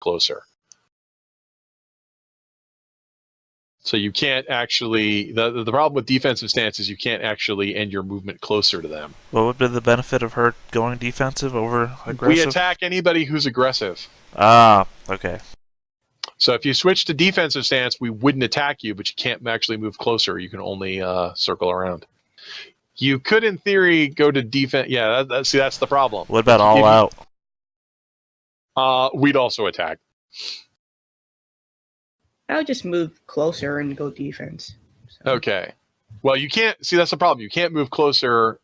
closer. So you can't actually... The problem with defensive stance is you can't actually end your movement closer to them. What would be the benefit of her going defensive over aggressive? We attack anybody who's aggressive. Ah, okay. So if you switch to defensive stance, we wouldn't attack you, but you can't actually move closer. You can only circle around. You could, in theory, go to defense. Yeah, see, that's the problem. What about all out? We'd also attack. I would just move closer and go defense. So. Okay. Well, you can't... See, that's the problem. You can't move closer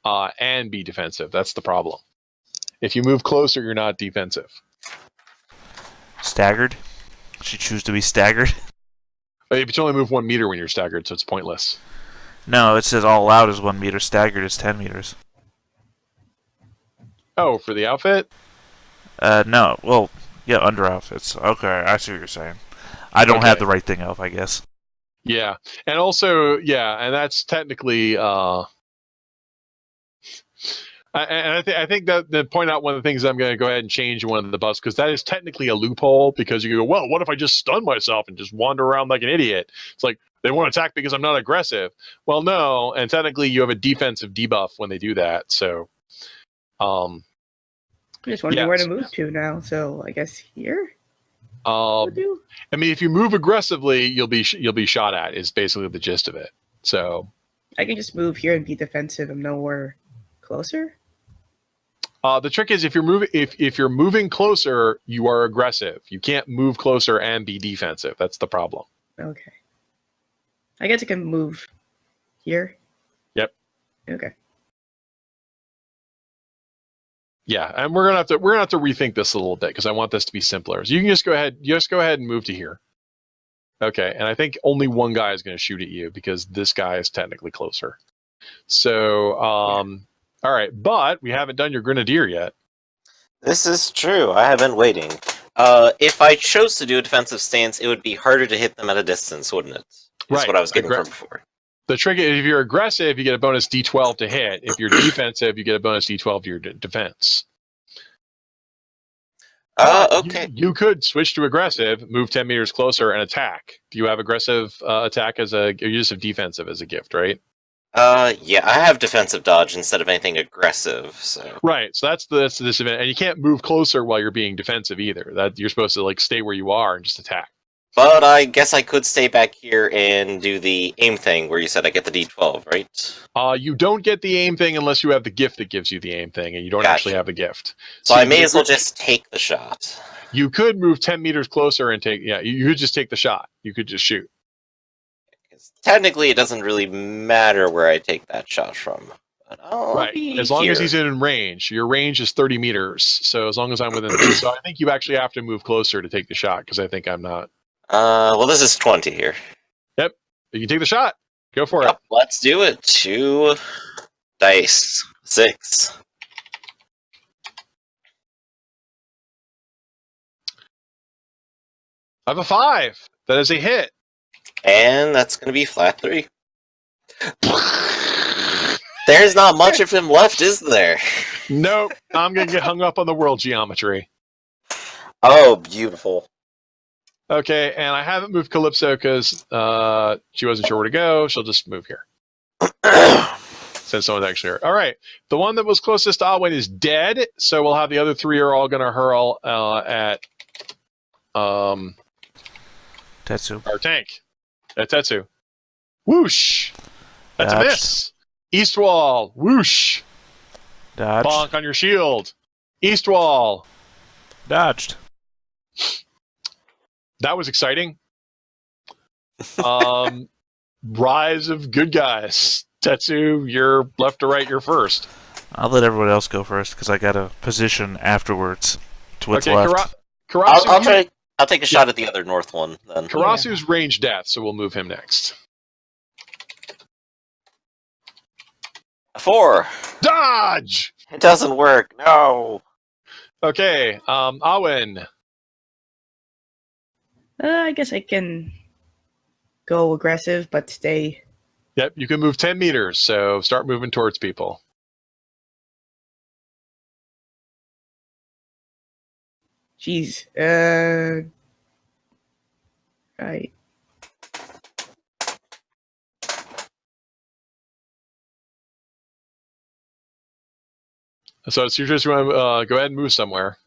and be defensive. That's the problem. If you move closer, you're not defensive. Staggered? She choose to be staggered? But you can only move 1 meter when you're staggered, so it's pointless. No, it says all out is 1 meter, staggered is 10 meters. Oh, for the outfit? No. Well, yeah, under outfits. Okay, I see what you're saying. I don't have the right thing up, I guess. Yeah. And also, yeah, and that's technically... I think that to point out one of the things I'm going to go ahead and change in one of the buffs, because that is technically a loophole, because you go, well, what if I just stun myself and just wander around like an idiot? It's like, they won't attack because I'm not aggressive. Well, no, and technically you have a defensive debuff when they do that, so... I'm just wondering where to move to now, so I guess here? I mean, if you move aggressively, you'll be shot at, is basically the gist of it. So... I can just move here and be defensive and nowhere closer? The trick is if you're moving closer, you are aggressive. You can't move closer and be defensive. That's the problem. Okay. I guess I can move here. Yep. Okay. Yeah, and we're gonna have to rethink this a little bit because I want this to be simpler. So you can just go ahead and move to here. Okay, and I think only one guy is going to shoot at you because this guy is technically closer. So, all right, but we haven't done your grenadier yet. This is true. I have been waiting. If I chose to do a defensive stance, it would be harder to hit them at a distance, wouldn't it? That's what I was getting from before. The trick is if you're aggressive, you get a bonus D12 to hit. If you're defensive, you get a bonus D12 to your defense. Okay. You could switch to aggressive, move 10 meters closer, and attack. Do you have aggressive attack or you just have defensive as a gift, right? Yeah, I have defensive dodge instead of anything aggressive, so... Right, so that's the disadvantage. And you can't move closer while you're being defensive either. That you're supposed to stay where you are and just attack. But I guess I could stay back here and do the aim thing where you said I get the D12, right? You don't get the aim thing unless you have the gift that gives you the aim thing, and you don't actually have the gift. So I may as well just take the shot. You could move 10 meters closer and take... Yeah, you could just take the shot. You could just shoot. Technically, it doesn't really matter where I take that shot from. But right, as long as he's in range. Your range is 30 meters, so as long as I'm within... So I think you actually have to move closer to take the shot, because I think I'm not... well, this is 20 here. Yep, you can take the shot. Go for it. Let's do it. 2 dice. 6. I have a 5. That is a hit. And that's going to be flat 3. There's not much of him left, is there? Nope. I'm going to get hung up on the world geometry. Oh, beautiful. Okay, and I haven't moved Calypso because she wasn't sure where to go. She'll just move here. Since someone's actually here. All right. The one that was closest to Alwyn is dead, so we'll have the other 3 are all going to hurl at Tetsu. Our tank. At Tetsu. Whoosh! That's a miss. East wall. Whoosh! Dodged. Bonk on your shield. East wall. Dodged. That was exciting. Rise of good guys. Tetsu, you're left to right, you're first. I'll let everyone else go first because I got a position afterwards to what's left. Karasu, I'll take a shot at the other north one then. Karasu's range death, so we'll move him next. 4. Dodge! It doesn't work. No. Okay, Awen. I guess I can go aggressive, but stay. Yep, you can move 10 meters, so start moving towards people. Jeez. Right. So it's your choice. You want to go ahead and move somewhere.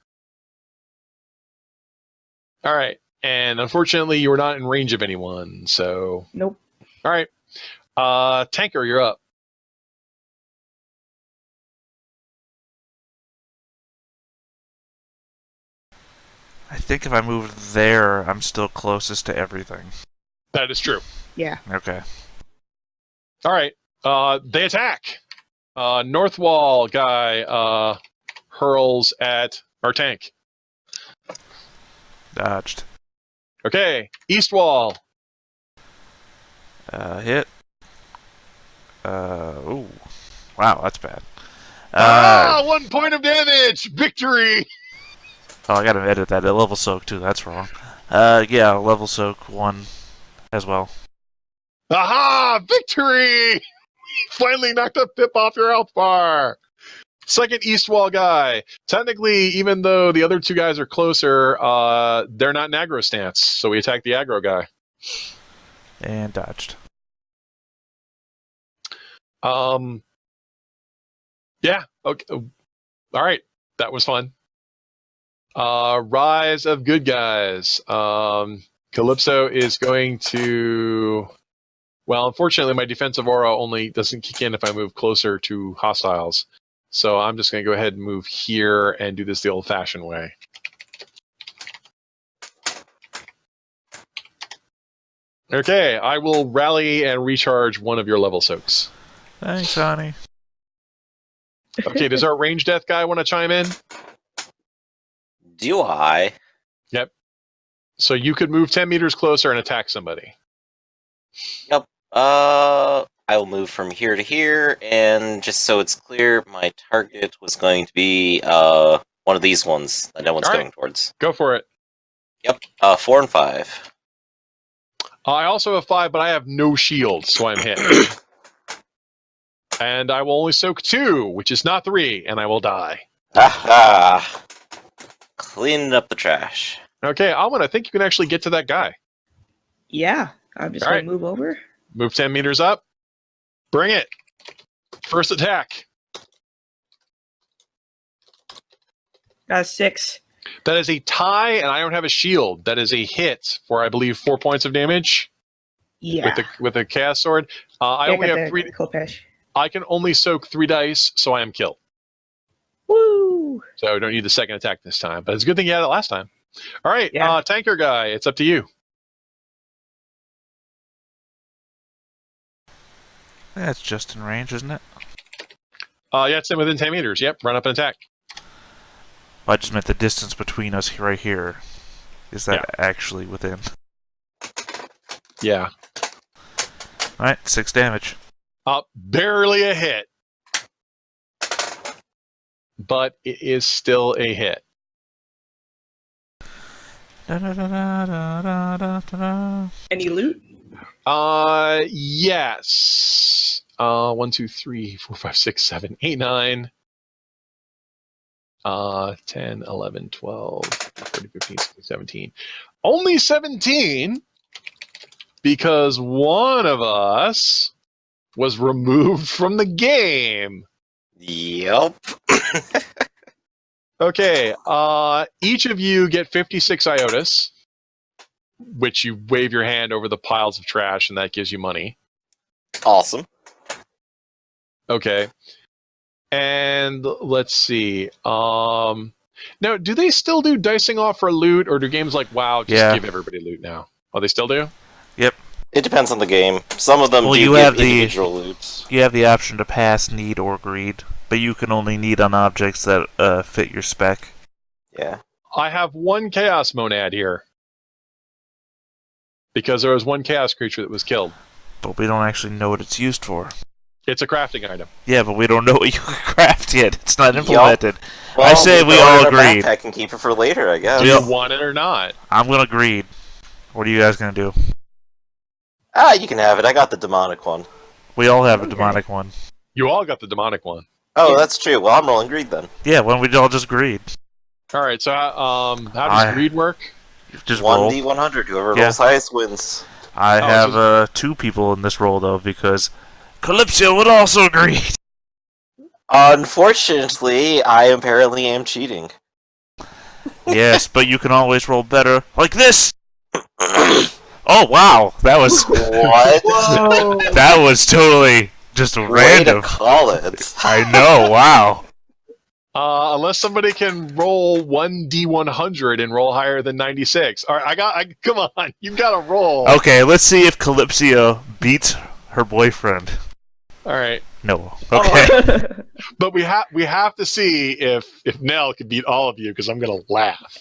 All right. And unfortunately, you were not in range of anyone. So. Nope. All right. Tanker, you're up. I think if I move there, I'm still closest to everything. That is true. Yeah. Okay. All right. They attack. North wall guy hurls at our tank. Dodged. Okay. East wall. Hit. Ooh. Wow, that's bad. 1 point of damage. Victory. Oh, I gotta edit that. Level soak too. That's wrong. Yeah, level soak 1 as well. Aha! Victory! Finally knocked a pip off your health bar. Second east wall guy. Technically, even though the other two guys are closer, they're not in aggro stance, so we attack the aggro guy. And dodged. Yeah. Okay. All right. That was fun. Rise of good guys. Calypso is going to. Well, unfortunately, my defensive aura only doesn't kick in if I move closer to hostiles. So I'm just going to go ahead and move here and do this the old-fashioned way. Okay, I will rally and recharge one of your level soaks. Thanks, honey. Okay, does our range death guy want to chime in? Do I? Yep. So you could move 10 meters closer and attack somebody. Yep. I will move from here to here, and just so it's clear, my target was going to be one of these ones that no one's going towards. Go for it. Yep. 4 and 5. I also have 5, but I have no shield, so I'm hit. And I will only soak 2, which is not 3, and I will die. Aha! Cleaning up the trash. Okay, Alwyn, I think you can actually get to that guy. Yeah. I'm just going to move over. Move 10 meters up. Bring it. First attack. Got a 6. That is a tie, and I don't have a shield. That is a hit for, I believe, 4 points of damage. Yeah. With a cast sword. I only have 3. Kopesh. I can only soak 3 dice, so I am killed. Woo! So I don't need the second attack this time. But it's a good thing you had it last time. All right, Yeah. tanker guy, it's up to you. That's just in range, isn't it? Yeah, it's within 10 meters. Yep, run up and attack. I just meant the distance between us right here. Is that actually within? Yeah. Alright, 6 damage. Barely a hit. But it is still a hit. Any loot? Yes. 1, 2, 3, 4, 5, 6, 7, 8, 9. 10, 11, 12, 13, 15, 16, 17. Only 17 because one of us was removed from the game. Yep. Okay, each of you get 56 iotas, which you wave your hand over the piles of trash, and that gives you money. Awesome. Okay. And let's see. Now, do they still do dicing off for loot, or do games like WoW just give everybody loot now? Oh, they still do? Yep. It depends on the game. Some of them do give individual loots. You have the option to pass, need, or greed, but you can only need on objects that fit your spec. Yeah. I have 1 chaos monad here. Because there was 1 chaos creature that was killed. But we don't actually know what it's used for. It's a crafting item. Yeah, but we don't know what you can craft yet. It's not implemented. Well, I say we all agreed. I can keep it for later, I guess. Do you want it or not? I'm gonna greed. What are you guys gonna do? You can have it. I got the demonic one. We all have a demonic one. You all got the demonic one. Oh, that's true. Well, I'm rolling greed then. Yeah, when we all just greed. All right. So how does greed work? Just roll. 1d100. Whoever rolls highest wins. I have 2 people in this roll though because Calypso would also agree. Unfortunately, I apparently am cheating. Yes, but you can always roll better like this. Oh wow, that was What? that was totally just Way random. to call it. I know. Wow. Unless somebody can roll 1d100 and roll higher than 96. All right, come on, you got to roll. Okay, let's see if Calypso beats her boyfriend. All right. No. Okay. But we have to see if Nell can beat all of you because I'm gonna laugh.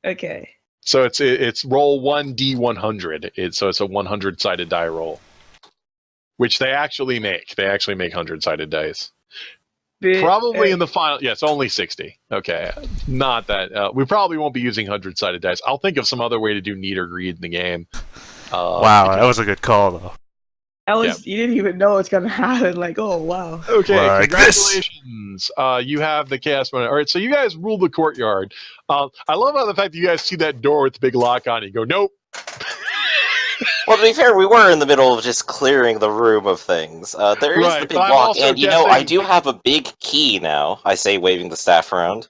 Okay. So it's roll 1d100. So it's a 100-sided die roll, which they actually make. They actually make 100-sided dice. Probably in the final. Yeah, it's only 60. Okay, not that. We probably won't be using 100-sided dice. I'll think of some other way to do need or greed in the game. Wow, that was a good call though. You didn't even know it's gonna happen. Like, oh wow. Okay, like congratulations. You have the chaos moment. All right, so you guys rule the courtyard. I love how the fact that you guys see that door with the big lock on it. You go, nope. Well, to be fair, we were in the middle of just clearing the room of things. There is the big lock, and I do have a big key now. I say, waving the staff around.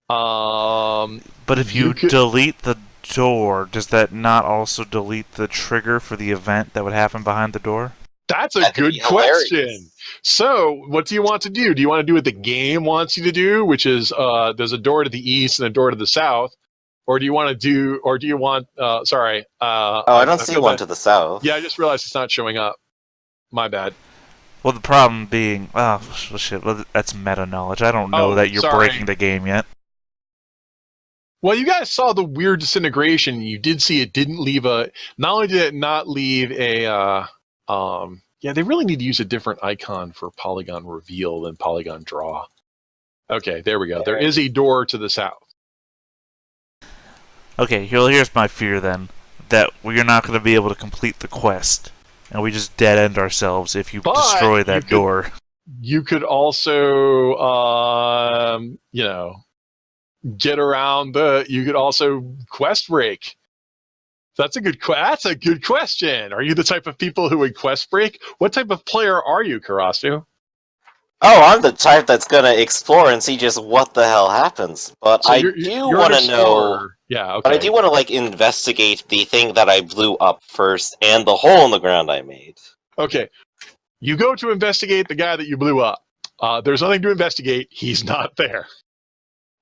But if you delete the door, does that not also delete the trigger for the event that would happen behind the door? That's a good question. So, what do you want to do? Do you want to do what the game wants you to do, which is there's a door to the east and a door to the south, or do you want sorry. I don't see one to the south. Yeah, I just realized it's not showing up. My bad. Well, the problem being, shit. Well, that's meta knowledge. I don't know that you're breaking the game yet. Well, you guys saw the weird disintegration. You did see it didn't leave a. Not only did it not leave a. Yeah, they really need to use a different icon for polygon reveal than polygon draw. Okay, there we go. There is a door to the south. Okay, here's my fear then, that we're not going to be able to complete the quest, and we just dead end ourselves if you destroy that door. You could also, get around the. You could also quest break. That's a good question. Are you the type of people who would quest break? What type of player are you, Karasu? Oh, I'm the type that's gonna explore and see just what the hell happens. But so I do want to know. Yeah, okay. But I do want to investigate the thing that I blew up first and the hole in the ground I made. Okay, you go to investigate the guy that you blew up. There's nothing to investigate. He's not there.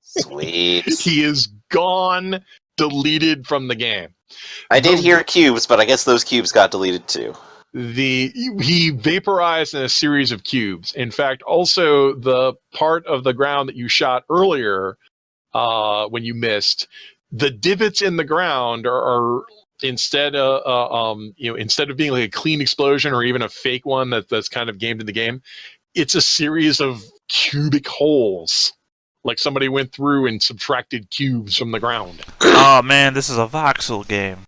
Sweet. He is gone, deleted from the game. I did hear cubes, but I guess those cubes got deleted too. He vaporized in a series of cubes. In fact, also the part of the ground that you shot earlier, when you missed, the divots in the ground are instead of being like a clean explosion or even a fake one that's kind of gamed in the game, it's a series of cubic holes. Like somebody went through and subtracted cubes from the ground. Oh man, this is a voxel game.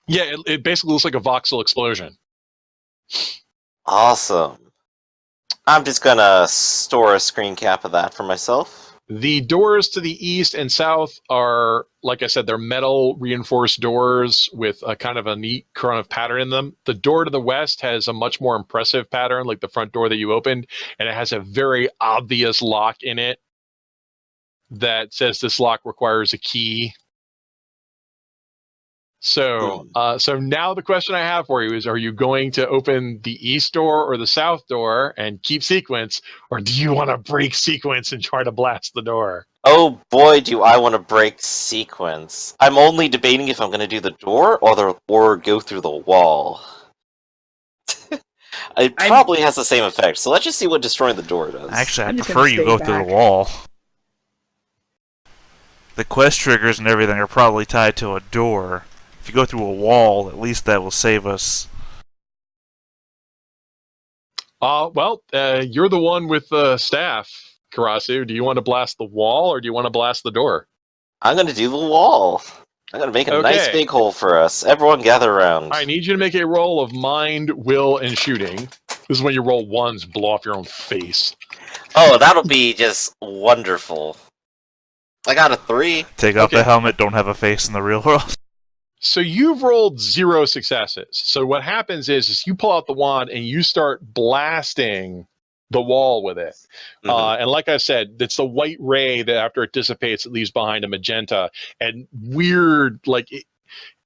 Yeah, it basically looks like a voxel explosion. Awesome. I'm just gonna store a screen cap of that for myself. The doors to the east and south are, like I said, they're metal reinforced doors with a kind of a neat kind of pattern in them. The door to the west has a much more impressive pattern, like the front door that you opened, and it has a very obvious lock in it that says this lock requires a key. So now the question I have for you is, are you going to open the east door or the south door and keep sequence, or do you want to break sequence and try to blast the door? Oh boy, do I want to break sequence. I'm only debating if I'm going to do the door or go through the wall. It probably has the same effect, so let's just see what destroying the door does. Actually, I prefer you go through the wall. The quest triggers and everything are probably tied to a door. If you go through a wall, at least that will save us. You're the one with the staff, Karasu. Do you want to blast the wall or do you want to blast the door? I'm going to do the wall. I'm going to make a nice big hole for us. Everyone gather around. I need you to make a roll of mind, will, and shooting. This is when you roll ones, blow off your own face. Oh, that'll be just wonderful. I got a 3. Take off the helmet, don't have a face in the real world. So you've rolled 0 successes. So what happens is you pull out the wand and you start blasting the wall with it. And like I said, it's the white ray that after it dissipates, it leaves behind a magenta and weird, like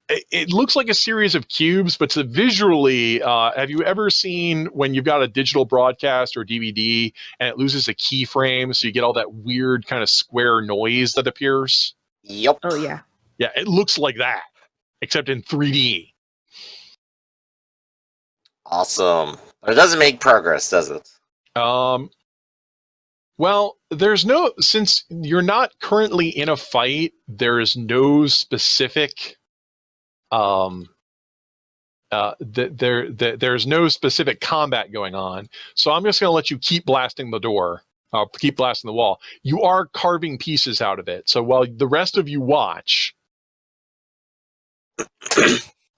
it looks like a series of cubes, but to visually, have you ever seen when you've got a digital broadcast or DVD and it loses a keyframe, so you get all that weird kind of square noise that appears? Yep. Oh, yeah. Yeah, it looks like that, except in 3D. Awesome. But it doesn't make progress, does it? Well, there's no, since you're not currently in a fight, there is no specific there's no specific combat going on, so I'm just going to let you keep blasting the door, keep blasting the wall. You are carving pieces out of it, so while the rest of you watch,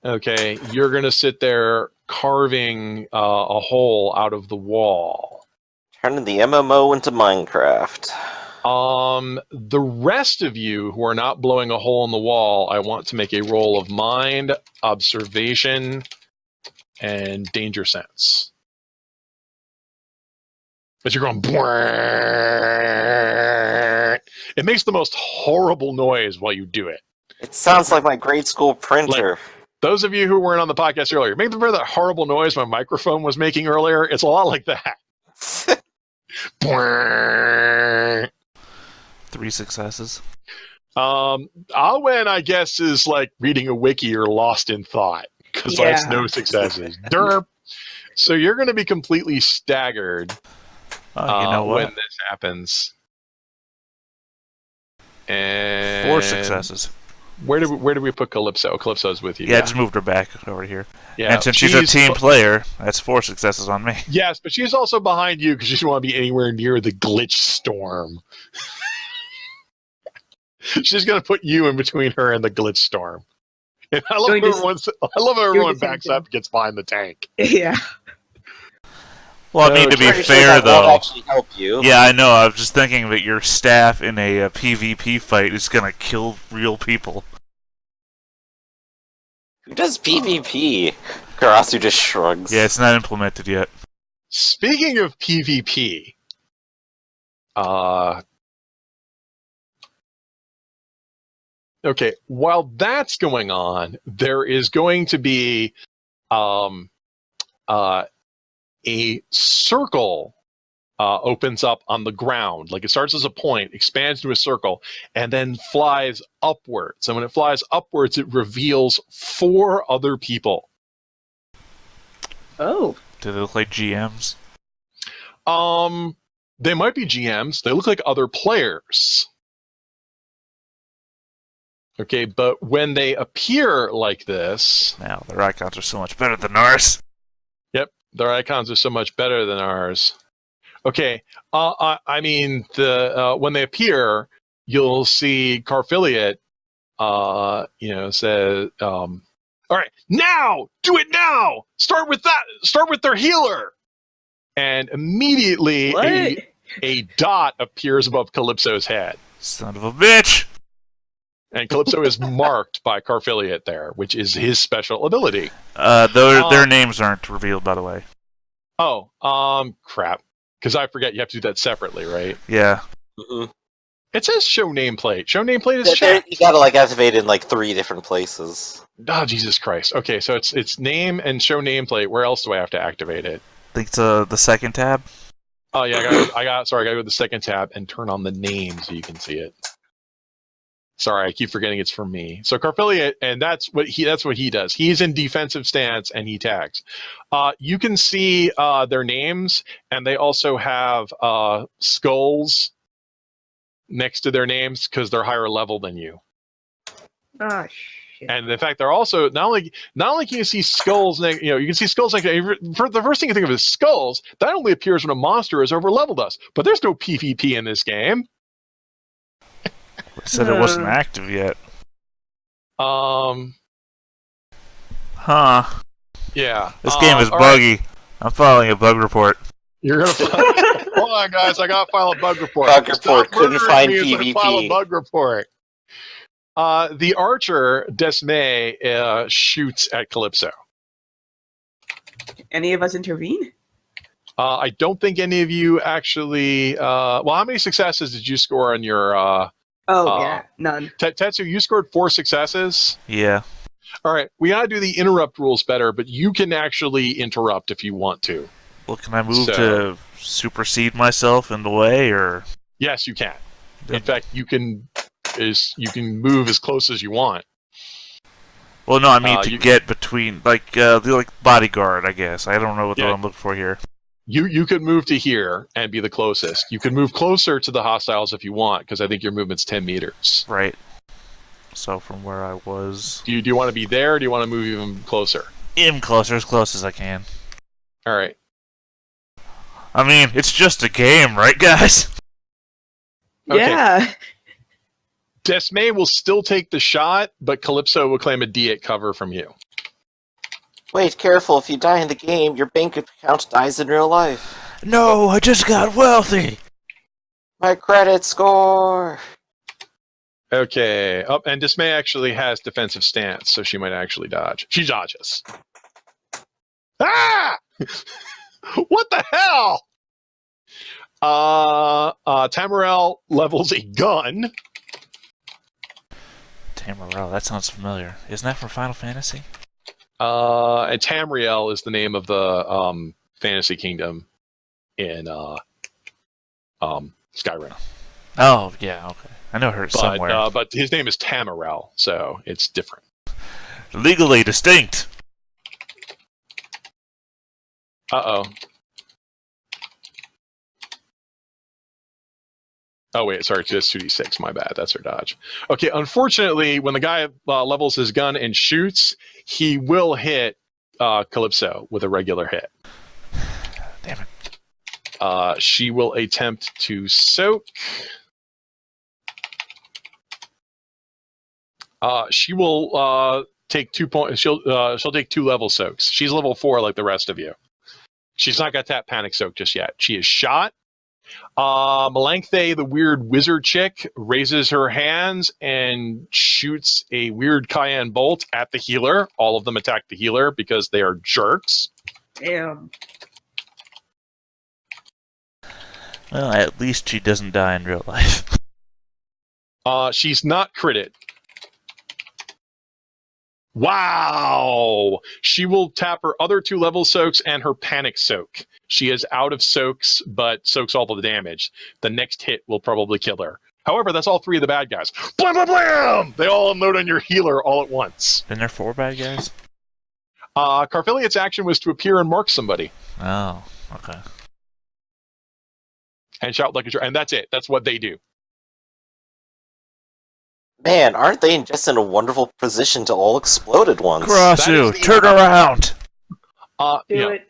okay, you're going to sit there carving a hole out of the wall. Turning the MMO into Minecraft. The rest of you who are not blowing a hole in the wall, I want to make a roll of mind, observation, and danger sense. But you're going, it makes the most horrible noise while you do it. It sounds like my grade school printer. Like, those of you who weren't on the podcast earlier, remember that horrible noise my microphone was making earlier? It's a lot like that. 3 successes. Alwen, I guess, is like reading a wiki or lost in thought, because that's no successes. Derp. So you're going to be completely staggered You know what? when this happens. And 4 successes. Where did we put Calypso? Calypso's with you. Yeah, I just moved her back over here. Yeah, and since she's a team player, that's 4 successes on me. Yes, but she's also behind you because she doesn't want to be anywhere near the glitch storm. She's going to put you in between her and the glitch storm. And I love how everyone backs up and gets behind the tank. Yeah. Well, I mean, to be fair, though. Won't actually help you. Yeah, I know. I was just thinking that your staff in a PvP fight is going to kill real people. Who does PvP? Karasu just shrugs. Yeah, it's not implemented yet. Speaking of PvP, okay, while that's going on, there is going to be a circle opens up on the ground. Like, it starts as a point, expands to a circle, and then flies upwards. And when it flies upwards, it reveals 4 other people. Oh. Do they look like GMs? They might be GMs. They look like other players. Okay, but when they appear like this... Now, their icons are so much better than ours. Yep, their icons are so much better than ours. Okay, I mean, when they appear, you'll see Carfiliate, says, all right, now! Do it now! Start with that! Start with their healer! And immediately a dot appears above Calypso's head. Son of a bitch! And Calypso is marked by Carfiliate there, which is his special ability. Their names aren't revealed, by the way. Oh, crap. Because I forget you have to do that separately, right? Yeah. It says show nameplate. Show nameplate is checked. You gotta activate it in 3 different places. Oh, Jesus Christ. Okay, so it's name and show nameplate. Where else do I have to activate it? I think it's the second tab. Oh yeah, I gotta go to the second tab and turn on the name so you can see it. Sorry, I keep forgetting it's for me. So Carfiliate, and that's what he does. He's in defensive stance and he tags. You can see their names, and they also have skulls next to their names because they're higher level than you. Oh shit. And in fact, they're also not only can you see skulls, you can see skulls like the first thing you think of is skulls. That only appears when a monster is overleveled us. But there's no PvP in this game. It said it wasn't active yet. Huh. Yeah. Yeah. This game is buggy. I'm filing a bug report. You're gonna hold on, guys. I gotta file a bug report. Bug report, Stop couldn't murdering find me as I file a PvP. bug report. The archer Desmay shoots at Calypso. Any of us intervene? I don't think any of you actually. Well, how many successes did you score on your? Yeah, none. Tetsu, you scored 4 successes. Yeah. All right, we gotta do the interrupt rules better, but you can actually interrupt if you want to. Well, can I move to supersede myself in the way, or? Yes, you can. In fact, you can move as close as you want. Well, no, I mean to get between, the bodyguard, I guess. I don't know what I'm looking for here. You could move to here and be the closest. You could move closer to the hostiles if you want, because I think your movement's 10 meters. Right. So from where I was... Do you want to be there, or do you want to move even closer? Even closer, as close as I can. All right. I mean, it's just a game, right, guys? Okay. Yeah. Desmay will still take the shot, but Calypso will claim a D8 cover from you. Wait, careful. If you die in the game, your bank account dies in real life. No, I just got wealthy! My credit score! Okay. And Desmay actually has defensive stance, so she might actually dodge. She dodges. Ah! What the hell? Tamarel levels a gun. Tamarel, that sounds familiar. Isn't that from Final Fantasy? And Tamriel is the name of the fantasy kingdom in Skyrim. Oh, yeah, okay. I know her somewhere. But his name is Tamarel, so it's different. Legally distinct. Uh-oh. Oh, wait, sorry, just 2d6, my bad. That's her dodge. Okay, unfortunately, when the guy levels his gun and shoots, he will hit Calypso with a regular hit. Damn it. She will attempt to soak. She will take 2 points. She'll take 2 level soaks. She's level 4 like the rest of you. She's not got that panic soak just yet. She is shot. Melanthe, the weird wizard chick, raises her hands and shoots a weird cayenne bolt at the healer. All of them attack the healer because they are jerks. Damn. Well, at least she doesn't die in real life. She's not critted. Wow! She will tap her other 2 level soaks and her panic soak. She is out of soaks, but soaks all the damage. The next hit will probably kill her. However, that's all 3 of the bad guys. Blam, blam, blam! They all unload on your healer all at once. Then there are 4 bad guys? Carfiliot's action was to appear and mark somebody. Oh, okay. And shout like a jerk. And that's it. That's what they do. Man, aren't they just in a wonderful position to all explode at once? Karasu, turn around! Do it.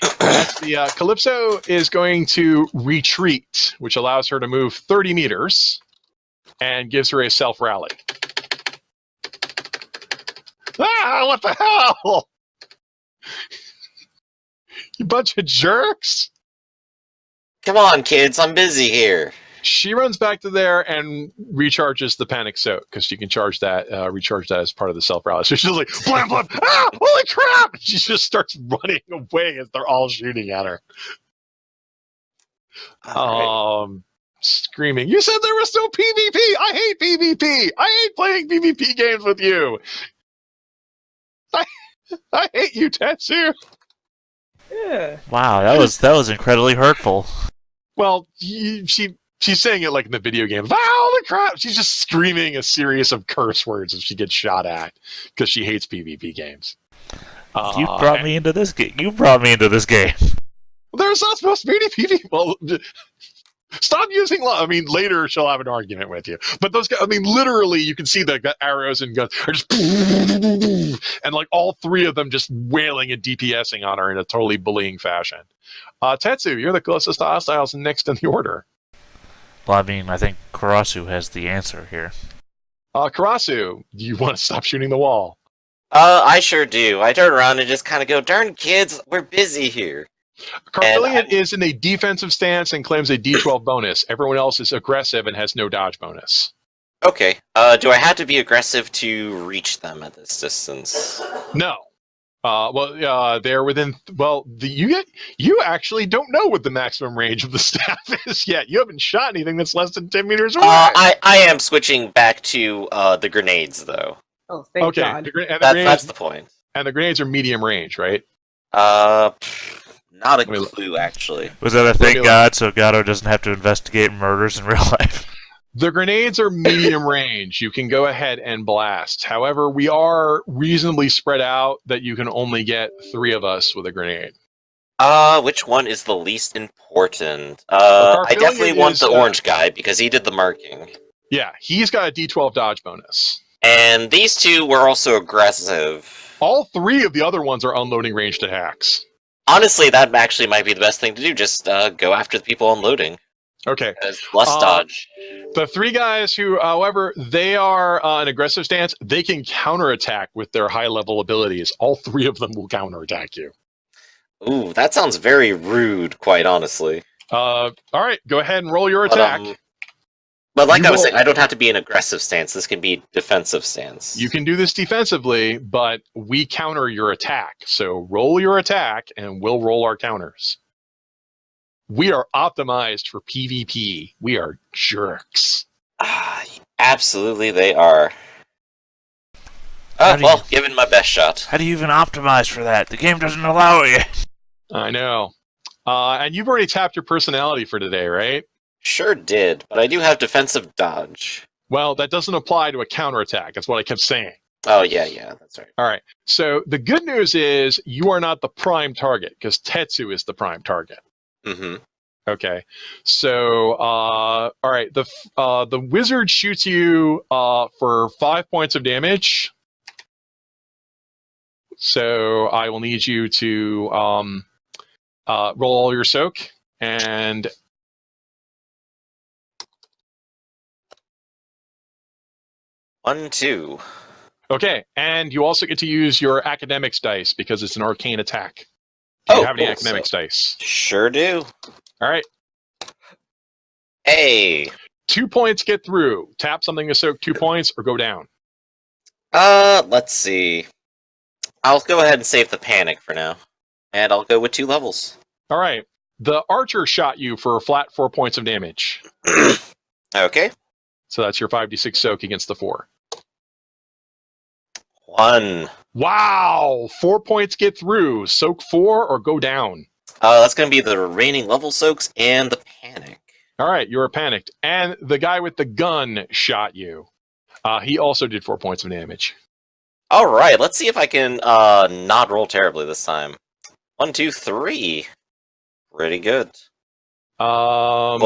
The Calypso is going to retreat, which allows her to move 30 meters and gives her a self-rally. Ah, what the hell? You bunch of jerks! Come on, kids, I'm busy here. She runs back to there and recharges the panic soak because she can recharge that as part of the self rally. So she's like, blam, blam, ah, holy crap! She just starts running away as they're all shooting at her. Screaming, you said there was no PvP! I hate PvP! I hate playing PvP games with you! I hate you, Tetsu! Yeah. Wow, that was incredibly hurtful. Well, she's saying it like in the video game. Holy crap! She's just screaming a series of curse words as she gets shot at because she hates PvP games. You brought me into this game. There's not supposed to be any PvP. Well, stop using. I mean, later she'll have an argument with you. But those guys, I mean, literally, you can see the arrows and guns are just, and like all 3 of them just wailing and DPSing on her in a totally bullying fashion. Tetsu, you're the closest to hostiles and next in the order. Well, I mean, I think Karasu has the answer here. Karasu, do you want to stop shooting the wall? I sure do. I turn around and just kind of go, darn kids, we're busy here. Carpillion is in a defensive stance and claims a D12 bonus. Everyone else is aggressive and has no dodge bonus. Okay. Do I have to be aggressive to reach them at this distance? No. They're within. You actually don't know what the maximum range of the staff is yet. You haven't shot anything that's less than 10 meters away. I am switching back to the grenades, though. Oh, thank God. That's the point. And the grenades are medium range, right? Not a clue, actually. Was that a thank God so Gato doesn't have to investigate murders in real life? The grenades are medium range. You can go ahead and blast. However, we are reasonably spread out that you can only get 3 of us with a grenade. Which one is the least important? I definitely want the orange guy because he did the marking. Yeah, he's got a D12 dodge bonus. And these 2 were also aggressive. All 3 of the other ones are unloading ranged attacks. Honestly, that actually might be the best thing to do. Just go after the people unloading. Okay. Less dodge. The 3 guys who, however, they are an aggressive stance, they can counterattack with their high-level abilities. All 3 of them will counterattack you. Ooh, that sounds very rude, quite honestly. All right, go ahead and roll your attack. But like I was saying, I don't have to be an aggressive stance. This can be defensive stance. You can do this defensively, but we counter your attack. So roll your attack, and we'll roll our counters. We are optimized for PvP. We are jerks. Absolutely, they are. Give it my best shot. How do you even optimize for that? The game doesn't allow it. I know. And you've already tapped your personality for today, right? Sure did, but I do have defensive dodge. Well, that doesn't apply to a counterattack. That's what I kept saying. Oh, yeah, that's right. All right. So the good news is you are not the prime target, because Tetsu is the prime target. Mm-hmm. Okay. So, all right. The wizard shoots you for 5 points of damage. So I will need you to roll all your soak and... One, 2. Okay, and you also get to use your academics dice because it's an arcane attack. Do you have any academics dice? Sure do. All right. Hey. 2 points get through. Tap something to soak 2 points or go down. Let's see. I'll go ahead and save the panic for now. And I'll go with 2 levels. All right. The archer shot you for a flat 4 points of damage. Okay. So that's your 5d6 soak against the 4. 1. Wow! 4 points get through. Soak 4 or go down. That's going to be the remaining level soaks and the panic. All right, you are panicked. And the guy with the gun shot you. He also did 4 points of damage. All right, let's see if I can not roll terribly this time. 1, 2, 3. Pretty good. But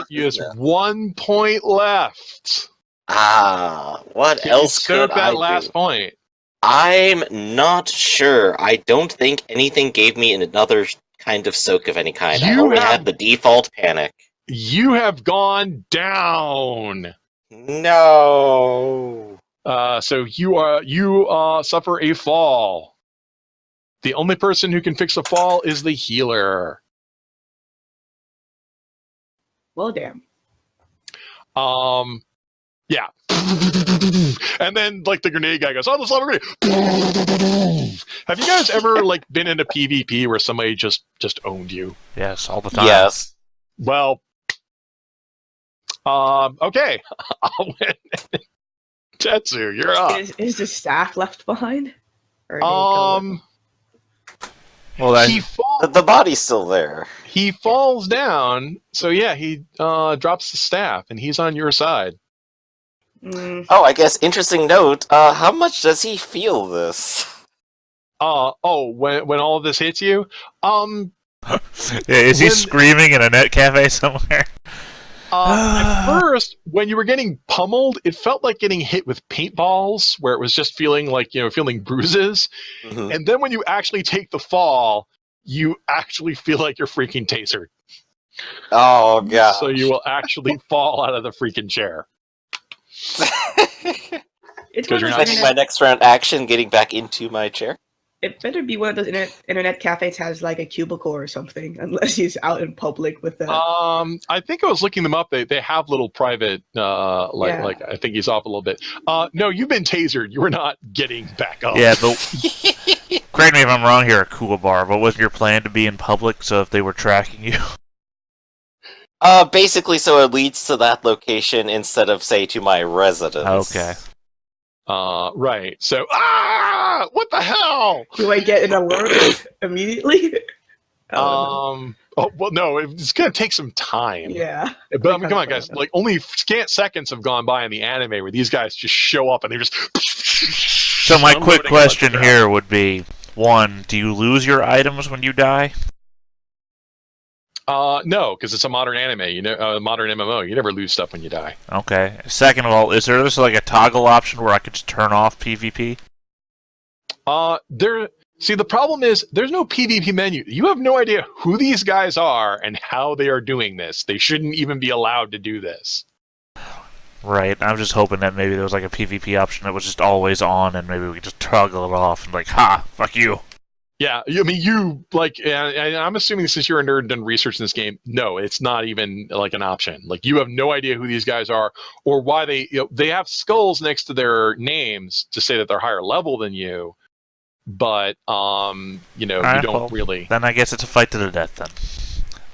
you have 1 point left. What else could I do? That last point. I'm not sure. I don't think anything gave me another kind of soak of any kind. I only had the default panic. You have gone down. No. So you suffer a fall. The only person who can fix a fall is the healer. Well, damn. Yeah. And then, like, the grenade guy goes, oh, let's have a grenade. Have you guys ever, like, been in a PvP where somebody just owned you? Yes, all the time. Yes. Well, okay. I'll win. Tetsu, you're up. Is the staff left behind? Or well, the body's still there. He falls down, so yeah, he drops the staff, and he's on your side. Mm. Oh, I guess interesting note. How much does he feel this? When all of this hits you, is he screaming in a net cafe somewhere? At first, when you were getting pummeled, it felt like getting hit with paintballs, where it was just feeling like, feeling bruises. Mm-hmm. And then when you actually take the fall, you actually feel like you're freaking tasered. Oh, God. So you will actually fall out of the freaking chair. It's one of you're those not- Spending my next round action getting back into my chair. It better be one of those internet cafes has like a cubicle or something, unless he's out in public with the. I think I was looking them up. They have little private, like I think he's off a little bit. No, you've been tasered. You were not getting back up. Yeah, but correct me if I'm wrong here, Cool Bar, but wasn't your plan to be in public, so if they were tracking you? Basically, so it leads to that location instead of, say, to my residence. Okay. Right. So, what the hell? Do I get an alert immediately? Oh well, no, it's gonna take some time. Yeah. But I mean, come on, guys! Like, only scant seconds have gone by in the anime where these guys just show up and they're just. So my quick question here would be: 1, do you lose your items when you die? No, because it's a modern anime. You know, a modern MMO. You never lose stuff when you die. Okay. Second of all, is there just like a toggle option where I could just turn off PvP? See, the problem is there's no PvP menu. You have no idea who these guys are and how they are doing this. They shouldn't even be allowed to do this. Right. I'm just hoping that maybe there was like a PvP option that was just always on, and maybe we could just toggle it off and like, ha, fuck you. Yeah, I mean, you like, and I'm assuming since you're a nerd and done research in this game, no, it's not even like an option. Like, you have no idea who these guys are or why they have skulls next to their names to say that they're higher level than you, but you don't really. Then I guess it's a fight to the death then.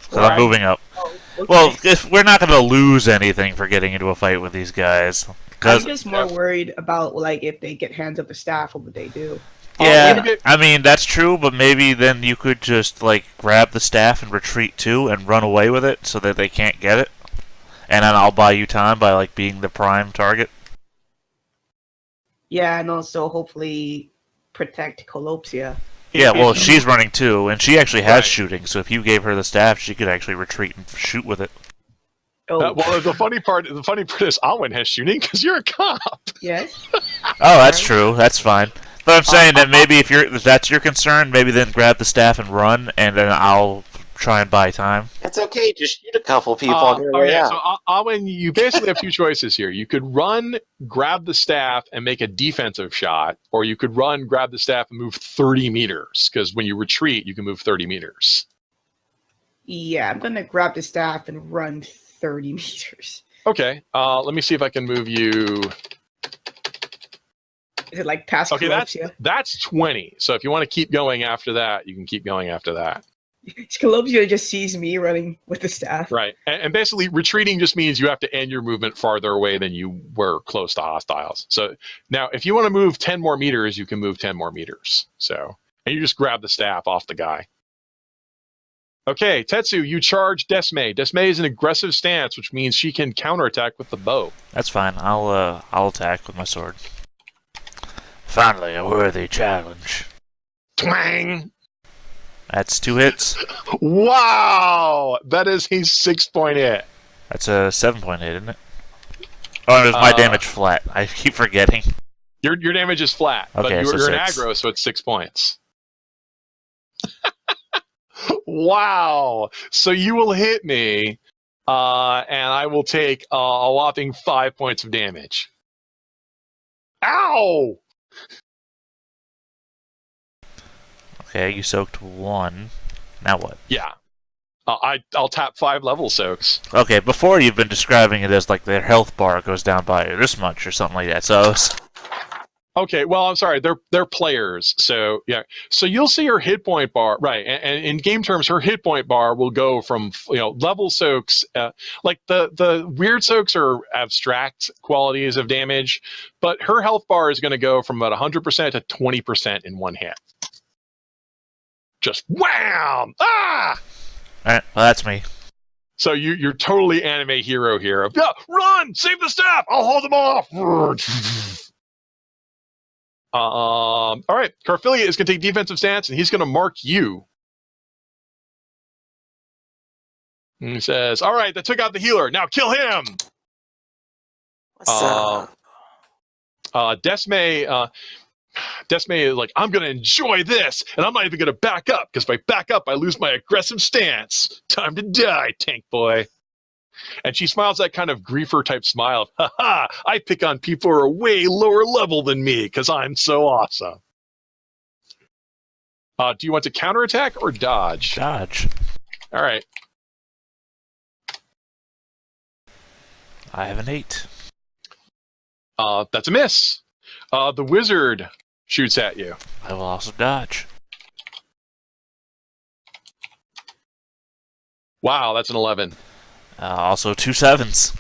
So Right. I'm moving up. Oh, okay. Well, if we're not going to lose anything for getting into a fight with these guys. I'm just more worried about like if they get hands of the staff, what would they do? Yeah, I mean, that's true, but maybe then you could just, like, grab the staff and retreat too and run away with it so that they can't get it. And then I'll buy you time by, like, being the prime target. Yeah, and also hopefully protect Colopsia. Yeah, well, she's running too, and she actually has Right. shooting, so if you gave her the staff, she could actually retreat and shoot with it. Oh, Well, the funny part is Alwyn has shooting because you're a cop. yes. Oh, that's true. That's fine. But I'm saying that maybe if that's your concern, maybe then grab the staff and run, and then I'll try and buy time. It's okay, just shoot a couple people on your way out. So Alwyn, you basically have two choices here. You could run, grab the staff, and make a defensive shot, or you could run, grab the staff, and move 30 meters. Because when you retreat, you can move 30 meters. Yeah, I'm gonna grab the staff and run 30 meters. Okay. Let me see if I can move you. Is it like past Okay, Colopsia? that's 20. So if you want to keep going after that, you can keep going after that. Colopsia just sees me running with the staff. Right. And basically, retreating just means you have to end your movement farther away than you were close to hostiles. So now, if you want to move 10 more meters, you can move 10 more meters. So, and you just grab the staff off the guy. Okay, Tetsu, you charge Desme. Desme is an aggressive stance, which means she can counterattack with the bow. That's fine. I'll attack with my sword. Finally, a worthy challenge. Twang! That's 2 hits. Wow! That is a 6-point hit. That's a 7.8, isn't it? Oh, and it's my damage flat. I keep forgetting. Your damage is flat, but Okay, you're so an 6. aggro, so it's 6 points. Wow! So you will hit me, and I will take a whopping 5 points of damage. Ow! Okay, you soaked 1. Now what? Yeah. I'll tap 5 level soaks. Okay, before you've been describing it as like their health bar goes down by this much or something like that. So Okay, well, I'm sorry. They're players, so yeah. So you'll see her hit point bar, right? And in game terms, her hit point bar will go from level soaks. Like the weird soaks are abstract qualities of damage, but her health bar is going to go from about 100% to 20% in one hit. Just wham! Ah! alright, well that's me. So you're totally anime hero here. Yeah, run! Save the staff! I'll hold them off! All right, Carphilia is going to take defensive stance, and he's going to mark you. And he says, all right, that took out the healer. Now kill him! What's up? Desme is like, I'm going to enjoy this, and I'm not even going to back up, because if I back up, I lose my aggressive stance. Time to die, tank boy. And she smiles that kind of griefer type smile of, ha ha, I pick on people who are way lower level than me because I'm so awesome. Do you want to counterattack or dodge? Dodge. All right. I have an 8. That's a miss. The wizard shoots at you. I will also dodge. Wow, that's an 11. Also 2 7s.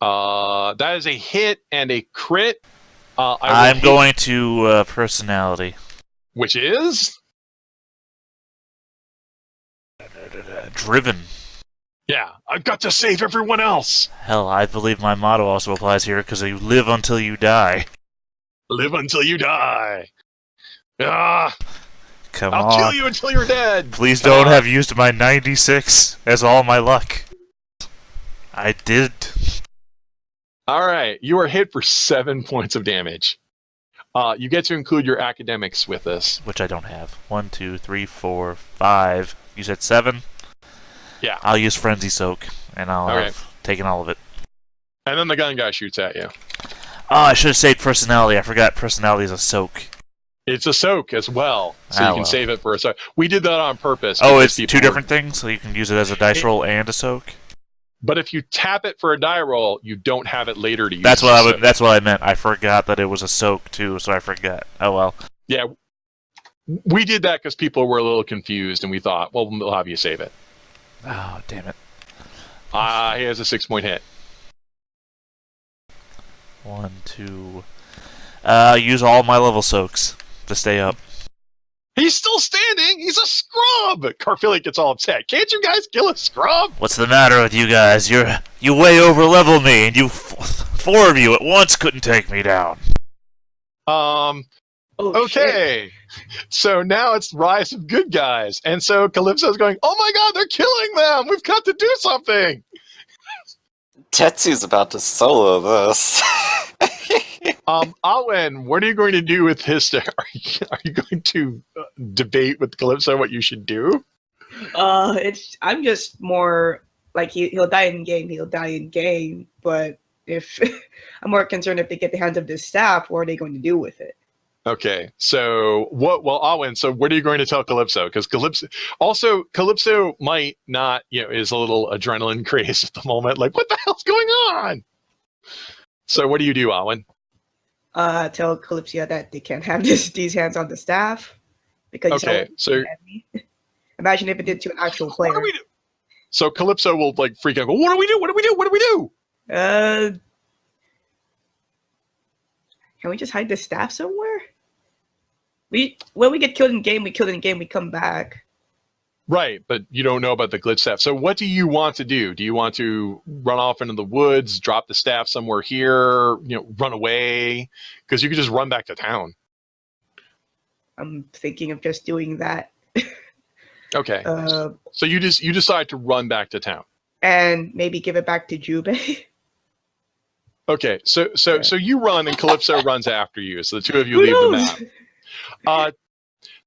That is a hit and a crit. I'm going to personality. Which is? Driven. Yeah, I've got to save everyone else. Hell, I believe my motto also applies here because you live until you die. Live until you die. Ah, Come I'll on. kill you until you're dead. Please don't have used my 96 as all my luck. I did. All right, you are hit for 7 points of damage. You get to include your academics with this. Which I don't have. 1, 2, 3, 4, 5. You said 7? Yeah. I'll use Frenzy Soak, and I'll Okay. have taken all of it. And then the gun guy shoots at you. Oh, I should have saved Personality. I forgot Personality is a soak. It's a soak as well, so you can save it for a soak. We did that on purpose. Oh, because it's people 2 were- different things, so you can use it as a dice roll and a soak? But if you tap it for a die roll, you don't have it later to use. That's as what a I would. soak. That's what I meant. I forgot that it was a soak too, so I forgot. Oh well. Yeah, we did that because people were a little confused, and we thought, well, we'll have you save it. Oh damn it. He has a 6-point hit. 1, 2. Use all my level soaks to stay up. He's still standing. He's a scrub. Carphilic gets all upset. Can't you guys kill a scrub? What's the matter with you guys? You way over level me, and you 4 of you at once couldn't take me down. Oh, shit. Okay. So now it's Rise of Good Guys. And so Calypso's going, oh my god, they're killing them. We've got to do something. Tetsu's about to solo this. Alwyn, what are you going to do with his? Are you going to debate with Calypso what you should do? I'm just more like he'll die in game. He'll die in game. But if I'm more concerned if they get the hands of this staff, what are they going to do with it? Okay, so what? Well, Alwyn, so what are you going to tell Calypso? Because Calypso might not, is a little adrenaline crazed at the moment. Like, what the hell's going on? So what do you do, Alwyn? Tell Calypso that they can't have these hands on the staff because Okay, so imagine if it did to an actual player. what do we do? So Calypso will like freak out. Go, what do we do? What do we do? What do we do? Can we just hide the staff somewhere? When we get killed in game, we come back. Right, but you don't know about the glitch staff. So what do you want to do? Do you want to run off into the woods, drop the staff somewhere here, run away? Because you could just run back to town. I'm thinking of just doing that. Okay. So you decide to run back to town. And maybe give it back to Jubei. Okay, so you run and Calypso runs after you. So the two of you leave the map.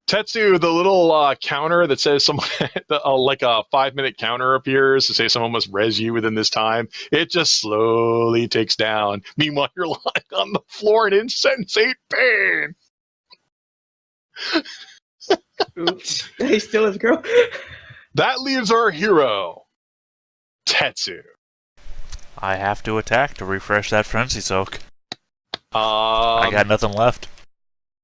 Tetsu, the little counter that says someone, like a 5-minute counter appears to say someone must res you within this time. It just slowly takes down. Meanwhile, you're lying on the floor in insensate pain. Oops. He still is girl. That leaves our hero, Tetsu. I have to attack to refresh that Frenzy Soak. I I got nothing left.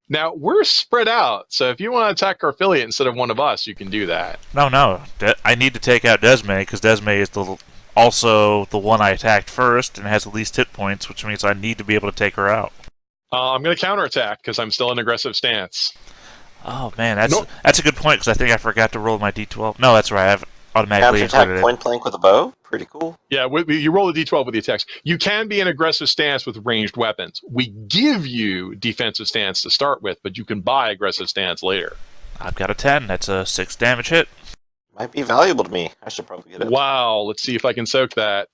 Now, we're spread out, so if you want to attack Carphiliot instead of one of us, you can do that. No. I need to take out Desme, because Desme is also the one I attacked first, and has the least hit points, which means I need to be able to take her out. I'm going to counterattack, because I'm still in aggressive stance. Oh, man, that's a good point, because I think I forgot to roll my d12. No, that's right, I've automatically Counterattack included it. point blank with a bow? Pretty cool. Yeah, you roll a d12 with the attacks. You can be in aggressive stance with ranged weapons. We give you defensive stance to start with, but you can buy aggressive stance later. I've got a 10. That's a 6 damage hit. Might be valuable to me. I should probably get it. Wow, let's see if I can soak that.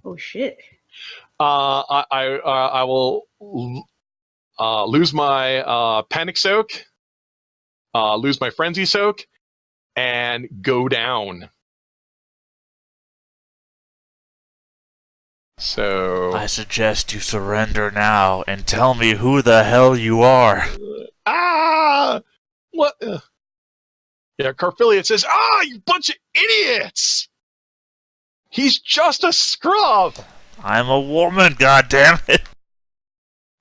Oh shit. I will lose my panic soak. lose my frenzy soak, and go down. So I suggest you surrender now and tell me who the hell you are. What? Yeah, Carphiliot says, you bunch of idiots! He's just a scrub! I'm a woman, goddammit.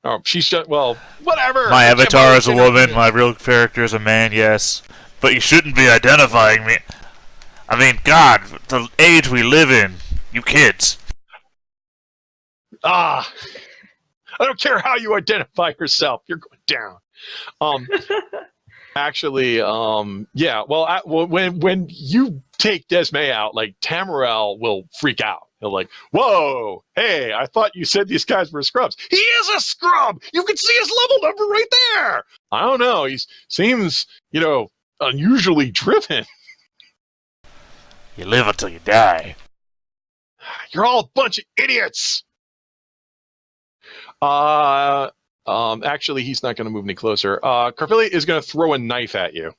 Oh, she's just, well, whatever! My avatar is a woman, my real character is a man, yes. But you shouldn't be identifying me. I mean, God, the age we live in. You kids. I don't care how you identify yourself. You're going down. Actually, yeah. Well, when you take Desmay out, like Tamarel will freak out. He'll like, whoa, hey, I thought you said these guys were scrubs. He is a scrub. You can see his level number right there. I don't know. He seems, unusually driven. You live until you die. You're all a bunch of idiots. Actually, he's not going to move any closer. Carphiliot is going to throw a knife at you.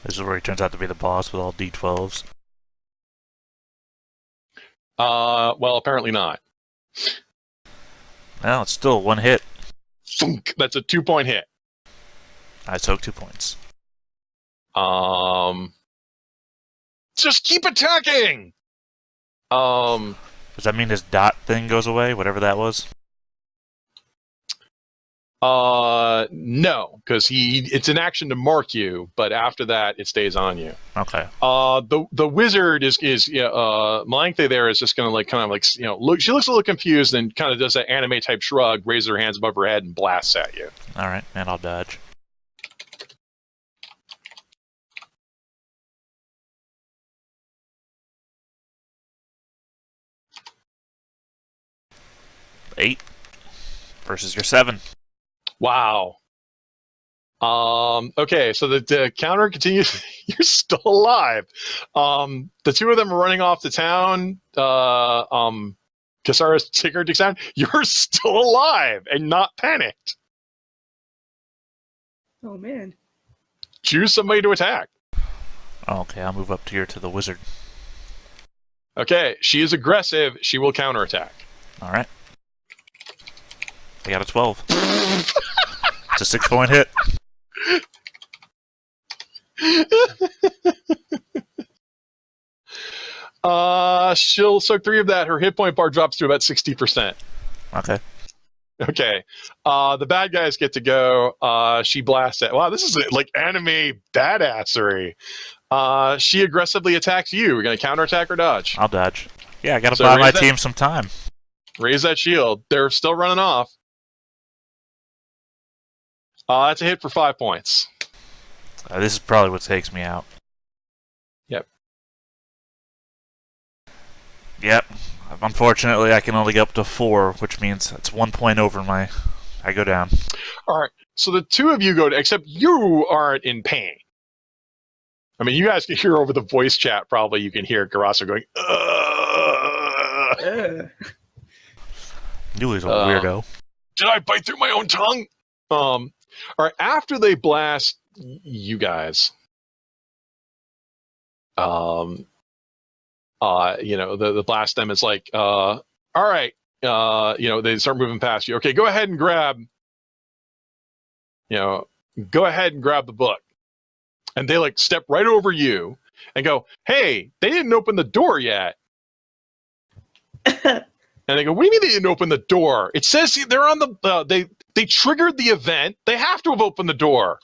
This is where he turns out to be the boss with all D12s. Well, apparently not. Well, it's still one hit. Thunk. That's a 2-point hit. I took 2 points. Just keep attacking. Does that mean his dot thing goes away, whatever that was? No, because it's an action to mark you, but after that, it stays on you. Okay. The wizard is Malangthe there is just gonna look. She looks a little confused and kind of does that anime type shrug, raises her hands above her head, and blasts at you. All right, and I'll dodge. Eight versus your 7. Wow. Okay, so the counter continues. You're still alive. The two of them are running off to town. Kasara's ticker ticks down. You're still alive and not panicked. Oh man. Choose somebody to attack. Okay, I'll move up here to the wizard. Okay, she is aggressive. She will counterattack. All right. I got a 12. It's a 6-point hit. She'll soak 3 of that. Her hit point bar drops to about 60%. Okay. Okay. The bad guys get to go. She blasts it. Wow, this is like anime badassery. She aggressively attacks you. We're going to counterattack or dodge? I'll dodge. Yeah, I gotta So buy my raise that- team some time. Raise that shield. They're still running off. That's a hit for 5 points. This is probably what takes me out. Yep. Yep. Unfortunately, I can only get up to 4, which means it's 1 point over my... I go down. All right. So the two of you go to, except you aren't in pain. I mean, you guys can hear over the voice chat, probably you can hear Garaso going, Ugh. Yuli's a weirdo. Did I bite through my own tongue? All right. After they blast you guys, the blast them is like, all right, they start moving past you. Okay, go ahead and grab the book. And they like step right over you and go, hey, they didn't open the door yet. And they go, what do you mean they didn't open the door? It says they're on the, they triggered the event. They have to have opened the door.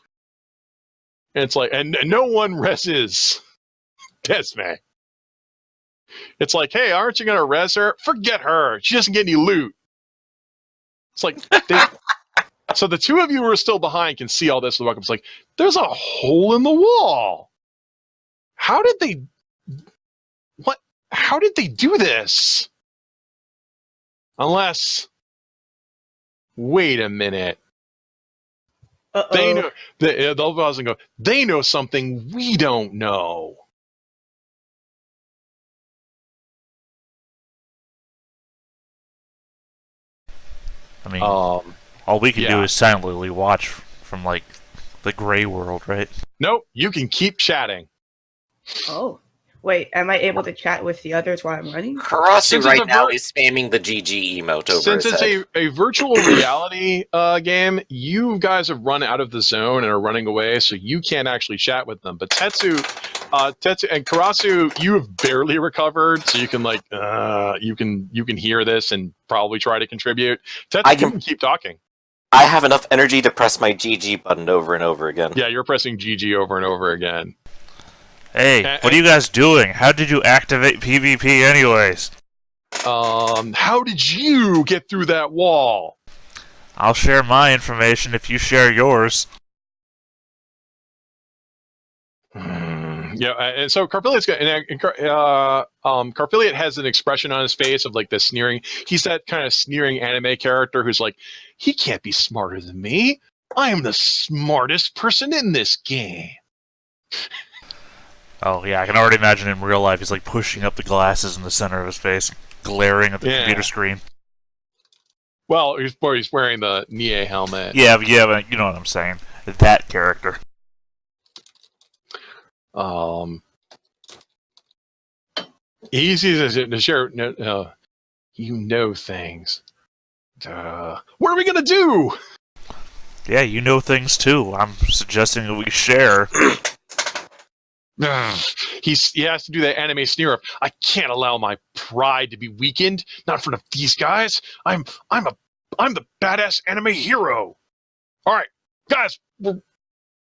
And it's like, and no one reses Desme. It's like, hey, aren't you going to res her? Forget her. She doesn't get any loot. It's like, so the two of you who are still behind can see all this. It's like, there's a hole in the wall. How did they do this? Unless, wait a minute. Uh-oh. They know. They'll pause and go, they know something we don't know. I mean, all we can do is silently watch from like the Gray World, right? Nope, you can keep chatting. Oh, wait. Am I able to chat with the others while I'm running? Karasu Since it's right a now is spamming the GG emote over Since his it's head. a virtual reality game, you guys have run out of the zone and are running away, so you can't actually chat with them. But Tetsu and Karasu, you have barely recovered, so you can you can hear this and probably try to contribute. Tetsu, you can keep talking. I have enough energy to press my GG button over and over again. Yeah, you're pressing GG over and over again. Hey, what are you guys doing? How did you activate PvP anyways? How did you get through that wall? I'll share my information if you share yours. Yeah, and so Carpiliot's got, Carpiliot has an expression on his face of like this sneering. He's that kind of sneering anime character who's like, he can't be smarter than me. I am the smartest person in this game. Oh yeah, I can already imagine in real life he's like pushing up the glasses in the center of his face, glaring at the computer screen. Well, he's wearing the Nie helmet. Yeah, but you know what I'm saying. That character. Easy to share. No, you know things. What are we gonna do? Yeah, you know things too. I'm suggesting that we share. He has to do that anime sneer of, I can't allow my pride to be weakened, not in front of these guys. I'm the badass anime hero. All right, guys, we're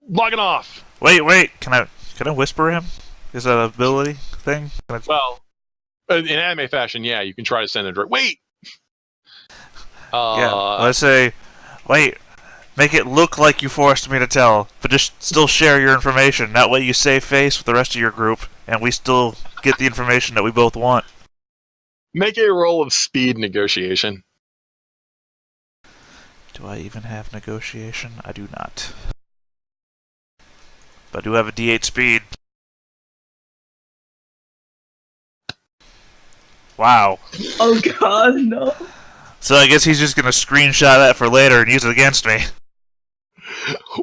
logging off. Wait, can I whisper him? Is that an ability thing? Well, in anime fashion, yeah, you can try to send a direct. Wait. Yeah, let's say, wait. Make it look like you forced me to tell, but just still share your information. That way you save face with the rest of your group, and we still get the information that we both want. Make a roll of speed negotiation. Do I even have negotiation? I do not. But I do have a D8 speed. Wow. Oh god, no. So I guess he's just gonna screenshot that for later and use it against me.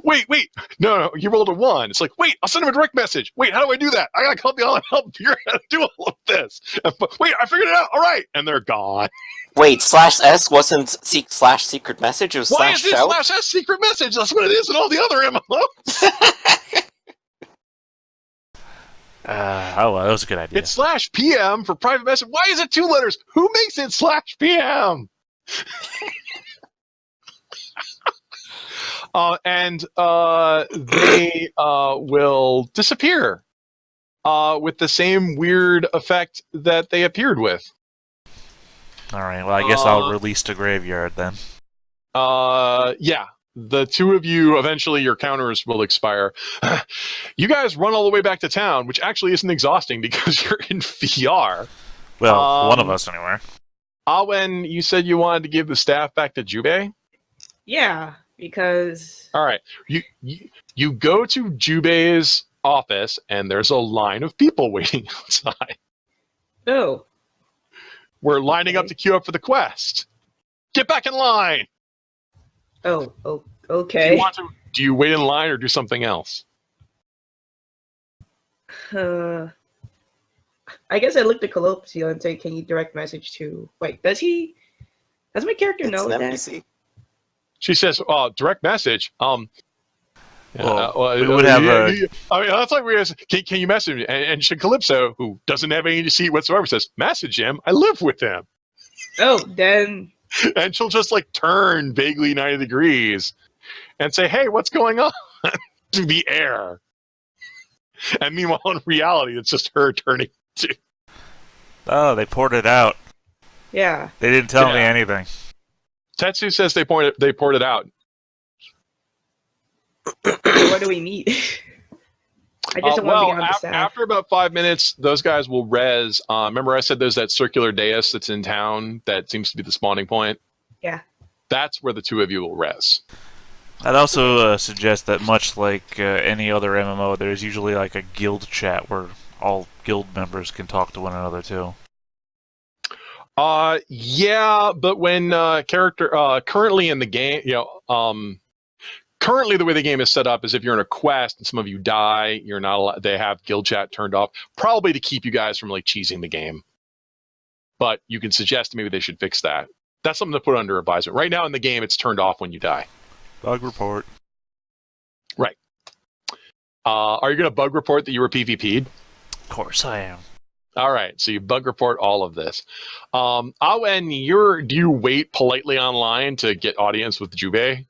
Wait. No, you rolled a 1. It's like, wait, I'll send him a direct message. Wait, how do I do that? I gotta call the help figure out how to do all of this. Wait, I figured it out. All right. And they're gone. Wait, /S wasn't /secret message, it was Why is this /shout? /S secret message? That's what it is in all the other MMOs. Oh, well, that was a good idea. It's /PM for private message. Why is it 2 letters? Who makes it /PM? They will disappear with the same weird effect that they appeared with. Alright, well, I guess I'll release to Graveyard then. Yeah. The 2 of you, eventually your counters will expire. You guys run all the way back to town, which actually isn't exhausting because you're in VR. Well, one of us anyway. Awen, you said you wanted to give the staff back to Jubei? Yeah, because... All right. You go to Jubei's office, and there's a line of people waiting outside. Oh. We're lining up to queue up for the quest. Get back in line! Oh, okay. Do you wait in line or do something else? I guess I looked at Colopsio and say, can you direct message to... Wait, does my character know that? NPC. She says, direct message. We would have a... I mean, that's like we ask, can you message me? And Calypso, who doesn't have any deceit whatsoever, says, message him. I live with him. Oh, then... And she'll just like turn vaguely 90 degrees and say, hey, what's going on? To the air. And meanwhile, in reality, it's just her turning to... Oh, they poured it out. Yeah. They didn't tell me anything. Tetsu says they poured it out. Where do we meet? I just don't want to be on the staff. After about 5 minutes, those guys will res. Remember I said there's that circular dais that's in town that seems to be the spawning point? Yeah. That's where the 2 of you will res. I'd also suggest that much like any other MMO, there's usually like a guild chat where all guild members can talk to one another too. Yeah, but when currently in the game, currently the way the game is set up is if you're in a quest and some of you die, you're not allowed, they have guild chat turned off, probably to keep you guys from like cheesing the game. But you can suggest maybe they should fix that. That's something to put under advisement. Right now in the game, it's turned off when you die. Bug report. Right. Are you going to bug report that you were PvP'd? Of course I am. All right, so you bug report all of this. Awen, do you wait politely online to get audience with Jubei?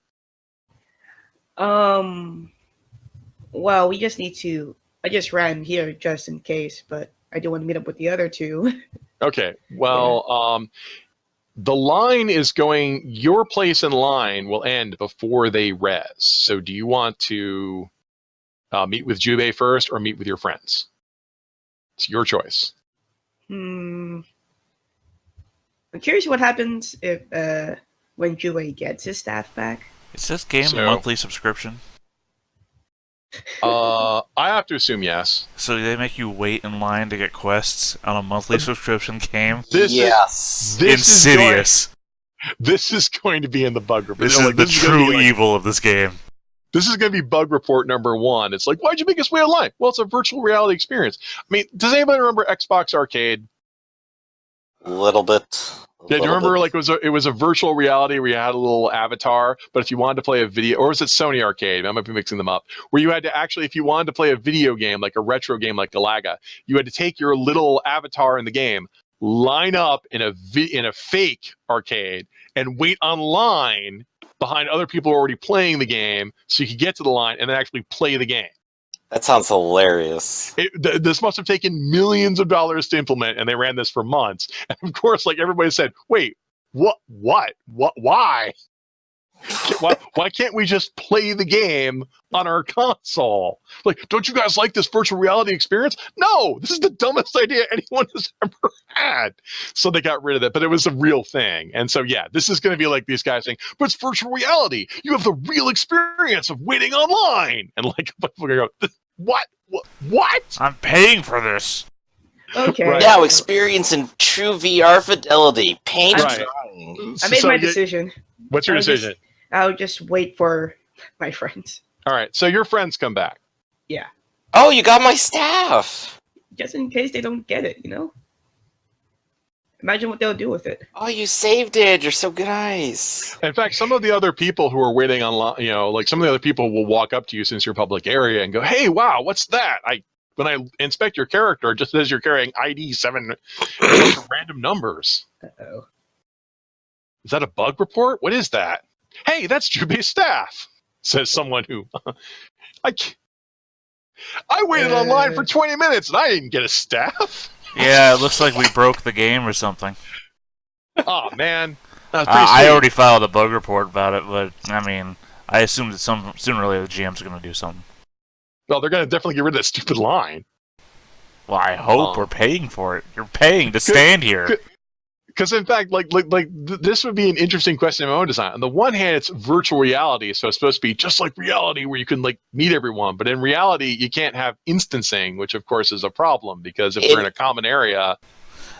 Well, we just need to. I just ran here just in case, but I do want to meet up with the other two. Okay, well, the line is going. Your place in line will end before they res. So, do you want to meet with Jubei first or meet with your friends? It's your choice. I'm curious what happens if when Jubei gets his staff back. Is this game a monthly subscription? I have to assume yes. So they make you wait in line to get quests on a monthly subscription game? Yes. Insidious. This is going to be in the bug report. This is the true evil of this game. This is going to be bug report number 1. It's like, why'd you make us wait online? Well, it's a virtual reality experience. I mean, does anybody remember Xbox Arcade? A little bit. Yeah, do you remember like it was a virtual reality where you had a little avatar, but if you wanted to play a video, or was it Sony Arcade? I might be mixing them up. Where you had to actually, if you wanted to play a video game, like a retro game like Galaga, you had to take your little avatar in the game, line up in a fake arcade, and wait online behind other people already playing the game, so you could get to the line and then actually play the game. That sounds hilarious. This must have taken millions of dollars to implement, and they ran this for months. And of course, like everybody said, wait, what, why? Why can't we just play the game on our console? Like, don't you guys like this virtual reality experience? No, this is the dumbest idea anyone has ever had. So they got rid of it, but it was a real thing. And so, yeah, this is going to be like these guys saying, but it's virtual reality. You have the real experience of waiting online. And like, people are going to go, what? I'm paying for this. Okay. Right. Now experiencing true VR fidelity. Paint Right. drawing. I made my decision. What's your decision? I'll just wait for my friends. All right, so your friends come back. Yeah. Oh, you got my staff. Just in case they don't get it, you know? Imagine what they'll do with it. Oh, you saved it. You're so nice. In fact, some of the other people who are waiting online, like some of the other people will walk up to you since you're public area and go, hey, wow, what's that? When I inspect your character, it just says you're carrying ID 7 random numbers. Uh-oh. Is that a bug report? What is that? Hey, that's Jubei's staff, says someone who... I waited online for 20 minutes and I didn't get a staff. Yeah, it looks like we broke the game or something. Oh, man. That was pretty I sweet. already filed a bug report about it, but, I mean, I assume that sooner or later the GM's going to do something. Well, they're going to definitely get rid of that stupid line. Well, I hope we're paying for it. You're paying to stand here. Because in fact, this would be an interesting question in my own design. On the one hand, it's virtual reality, so it's supposed to be just like reality, where you can like meet everyone. But in reality, you can't have instancing, which of course is a problem because if we're in a common area.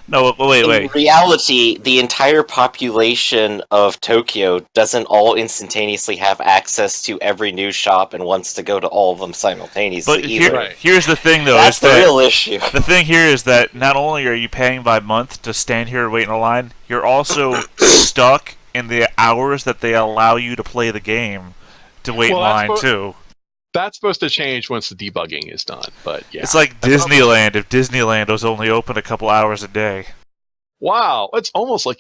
No, wait. In reality, the entire population of Tokyo doesn't all instantaneously have access to every news shop and wants to go to all of them simultaneously. But here's the thing, though. That's the real issue. The thing here is that not only are you paying by month to stand here and wait in a line, you're also stuck in the hours that they allow you to play the game to wait in line, too. That's supposed to change once the debugging is done, but yeah. It's like Disneyland if Disneyland was only open a couple hours a day. Wow, it's almost like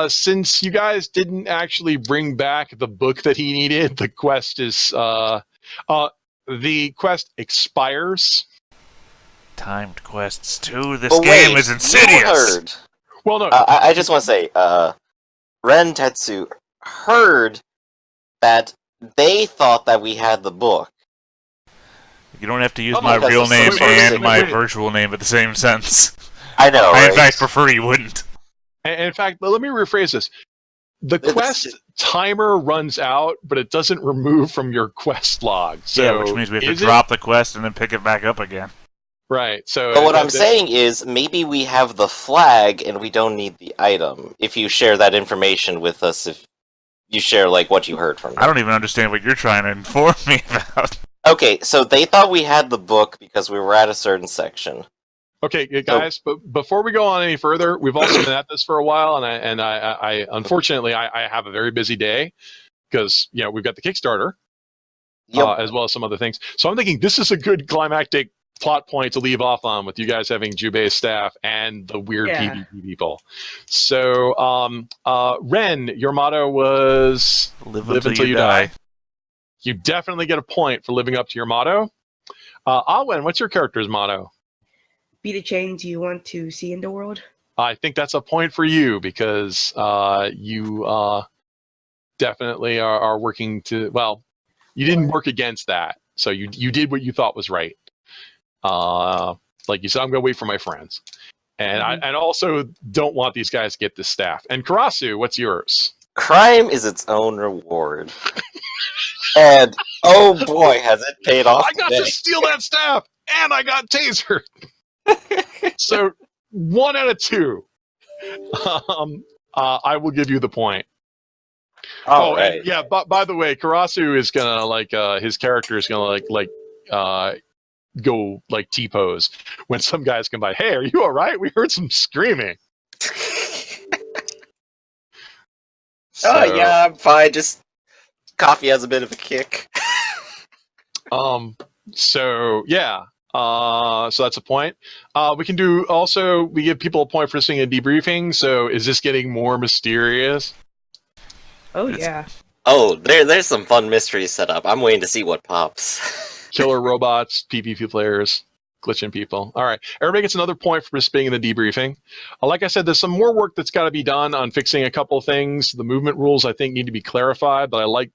since you guys didn't actually bring back the book that he needed, the quest is the quest expires. Timed quests too. This game is insidious. Well, no. I just want to say, Ren Tetsu heard that they thought that we had the book. You don't have to use my real name and my virtual name at the same sentence. I know, I, in fact, prefer you wouldn't. And in fact, let me rephrase this. The quest timer runs out, but it doesn't remove from your quest log. So yeah, which means we have to drop the quest and then pick it back up again. Right. So But what I'm saying is, maybe we have the flag and we don't need the item. If you share that information with us, if you share like what you heard from them. I don't even understand what you're trying to inform me about. Okay, so they thought we had the book because we were at a certain section. Okay, guys, but before we go on any further, we've also been at this for a while, and I unfortunately I have a very busy day because we've got the Kickstarter, as well as some other things. So I'm thinking this is a good climactic plot point to leave off on with you guys having Jubei's staff and the weird PvP people. So Ren, your motto was Live until you die. You definitely get a point for living up to your motto. Alwen, what's your character's motto? Be the change you want to see in the world. I think that's a point for you because you definitely are working to. Well, you didn't work against that, so you did what you thought was right. Like you said, I'm going to wait for my friends, and I also don't want these guys to get this staff. And Karasu, what's yours? Crime is its own reward, and oh boy, has it paid off! I got to steal that staff, and I got tasered. So 1 out of 2. I will give you the point. Right. And, yeah. But by the way, Karasu is gonna his character is gonna go like T-pose when some guys come by. Hey, are you all right? We heard some screaming. Oh yeah, I'm fine. Just coffee has a bit of a kick. So yeah. So that's a point. We can do also. We give people a point for seeing a debriefing. So is this getting more mysterious? Oh yeah. Oh, there's some fun mysteries set up. I'm waiting to see what pops. Killer robots, PvP players, glitching people. All right, everybody gets another point for participating in the debriefing. Like I said, there's some more work that's got to be done on fixing a couple of things. The movement rules I think need to be clarified, but I like.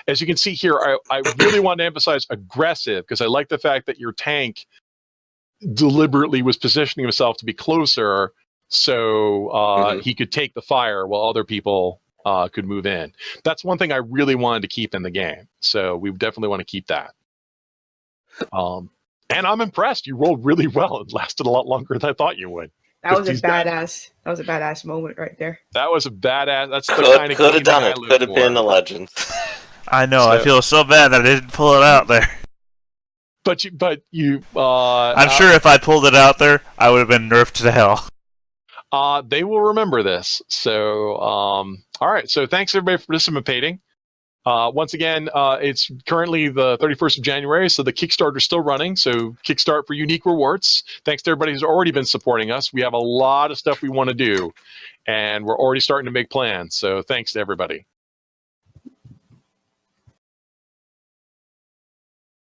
As you can see here, I really want to emphasize aggressive because I like the fact that your tank deliberately was positioning himself to be closer so he could take the fire while other people could move in. That's one thing I really wanted to keep in the game. So we definitely want to keep that. And I'm impressed. You rolled really well. It lasted a lot longer than I thought you would. That was a badass moment right there. That was a badass. That's the kind of could have done it. Could have been a legend. I know. I feel so bad that I didn't pull it out there. But you. I'm sure if I pulled it out there, I would have been nerfed to hell. They will remember this. So, all right. So thanks everybody for participating. Once again, it's currently the 31st of January, so the Kickstarter is still running. So Kickstart for unique rewards. Thanks to everybody who's already been supporting us. We have a lot of stuff we want to do, and we're already starting to make plans. So thanks to everybody.